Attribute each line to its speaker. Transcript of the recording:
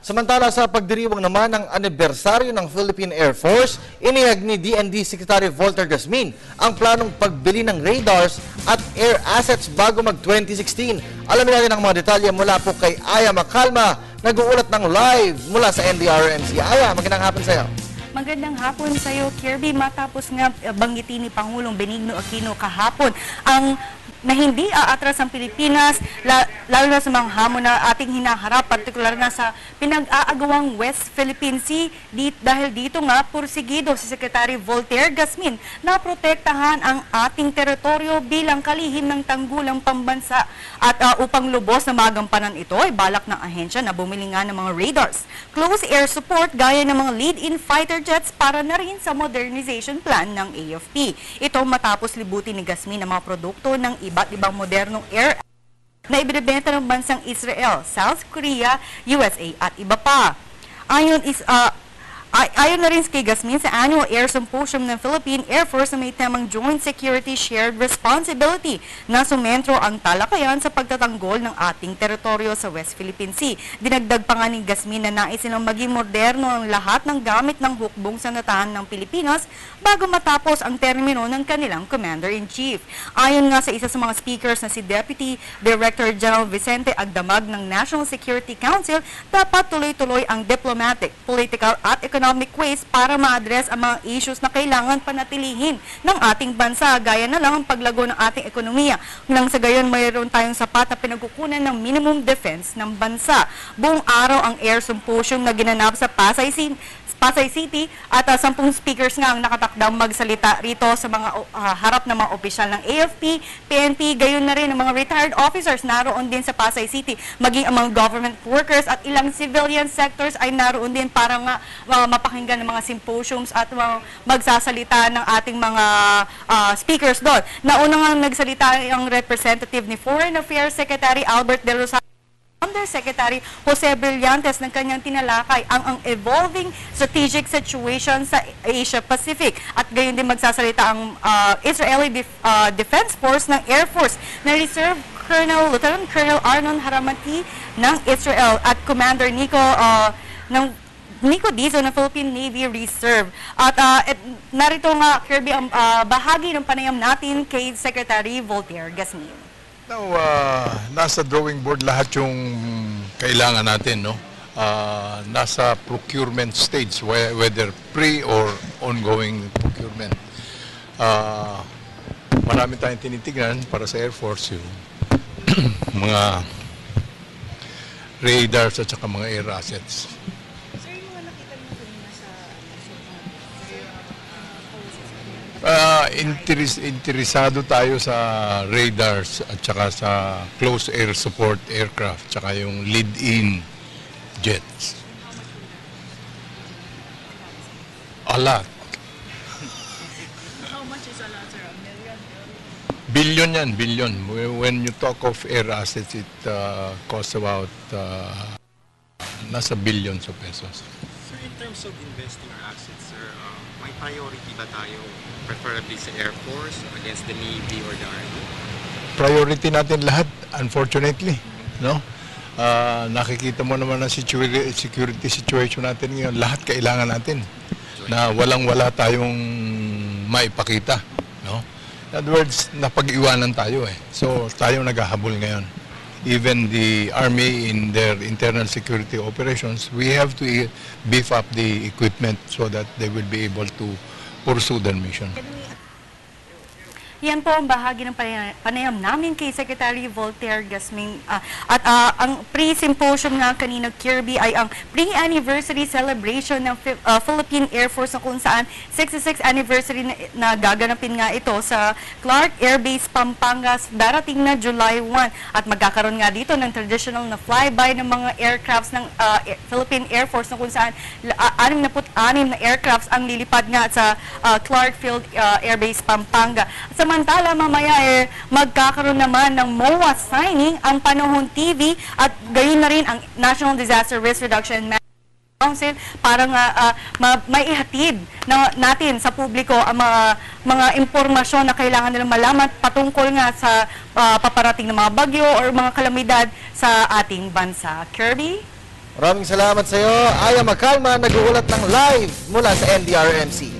Speaker 1: Samantala sa pagdiriwang naman ng anibersaryo ng Philippine Air Force, inihag ni DND Secretary Volter Gasmin ang planong pagbili ng radars at air assets bago mag-2016. Alamin natin ang mga detalye mula po kay Aya Macalma, nag-uulat ng live mula sa NDRRMC. Aya, magandang hapon sa iyo.
Speaker 2: Magandang hapon sa iyo, Kirby. Matapos nga banggitin ni Pangulong Benigno Aquino kahapon ang na hindi aatras ang Pilipinas, lalo na sa mga hamon na ating hinaharap, partikular na sa pinag-aagawang West Philippine Sea, dahil dito nga pursigido si Secretary Volter Gasmin na protektahan ang ating teritoryo bilang kalihim ng tanggulang pambansa. At upang lubos na magampanan ito, ay balak ng ahensya na bumili nga ng mga radars, close air support gaya ng mga lead-in fighter jets para na rin sa modernization plan ng AFP. Ito matapos libutin ni Gasmin ang mga produkto ng iba't ibang modernong air na ibinebenta ng bansang Israel, South Korea, USA at iba pa. Ayon na rin kay Gasmin sa Annual Air Symposium ng Philippine Air Force na may temang Joint Security Shared Responsibility na sumentro ang talakayan sa pagtatanggol ng ating teritoryo sa West Philippine Sea. Dinagdag pa nga ni Gasmin na nais silang maging moderno ang lahat ng gamit ng hukbong sanatahan ng Pilipinas bago matapos ang termino ng kanilang Commander-in-Chief. Ayon nga sa isa sa mga speakers na si Deputy Director General Vicente Agdamag ng National Security Council, dapat tuloy-tuloy ang diplomatic, political at economic ways para ma-address ang mga issues na kailangan panatilihin ng ating bansa, gaya na lang ang paglago ng ating ekonomiya. Nang sa gayon, mayroon tayong sapat na pinagkukunan ng minimum defense ng bansa. Buong araw ang Air Symposium na ginanap sa Pasay City at 10 speakers nga ang nakatakdang magsalita rito sa mga harap ng mga opisyal ng AFP, PNP, gayon na rin ang mga retired officers naroon din sa Pasay City, maging ang mga government workers at ilang civilian sectors ay naroon din para nga mapakinggan ng mga symposiums at magsasalita ng ating mga speakers doon. Nauna nga nagsalita ang representative ni Foreign Affairs Secretary Albert De Rosario, Undersecretary Jose Brillantes ng kanyang tinalakay ang evolving strategic situation sa Asia Pacific. At gayon din magsasalita ang Israeli Defense Force ng Air Force na Reserve Lieutenant Colonel Arnon Haramati ng Israel at Commander Nico Dizon ng Philippine Navy Reserve. At narito nga, Kirby, ang bahagi ng panayam natin kay Secretary Volter Gasmin.
Speaker 3: Now, nasa drawing board lahat yung kailangan natin, no? Nasa procurement stage, whether pre or ongoing procurement. Marami tayong tinitignan para sa Air Force, yung mga radars at saka mga air assets. Interesado tayo sa radars at saka sa close air support aircraft at saka yung lead-in jets. A lot.
Speaker 4: How much is a lot, sir? A million?
Speaker 3: Billion yan, billion. When you talk of air assets, it costs about nasa billions of pesos.
Speaker 5: Sir, in terms of investing our assets, sir, may priority ba tayo preferably sa Air Force against the Navy or the Army?
Speaker 3: Priority natin lahat, unfortunately, no? Nakikita mo naman ang security situation natin ngayon, lahat kailangan natin na walang-wala tayong maipakita, no? In other words, napag-iwanan tayo eh. So, tayo naghahabol ngayon. Even the Army in their internal security operations, we have to beef up the equipment so that they will be able to pursue their mission.
Speaker 2: Yan po ang bahagi ng panayam namin kay Secretary Volter Gasmin. At ang pre-symposium nga kanina, Kirby, ay ang pre-anniversary celebration ng Philippine Air Force na kung saan 66th anniversary na gaganapin nga ito sa Clark Air Base, Pampanga, darating na July 1. At magkakaroon nga dito ng traditional na flyby ng mga aircrafts ng Philippine Air Force na kung saan 66 na aircrafts ang lilipad nga sa Clark Field Air Base, Pampanga. Samantala, mamaya magkakaroon naman ng MOA signing ang Panahon TV at gayon na rin ang National Disaster Risk Reduction Council para nga maihatid natin sa publiko ang mga impormasyon na kailangan nilang malaman patungkol nga sa paparating ng mga bagyo or mga kalamidad sa ating bansa. Kirby?
Speaker 1: Maraming salamat sa iyo. Aya Makalma, nag-uulat ng live mula sa NDRMC.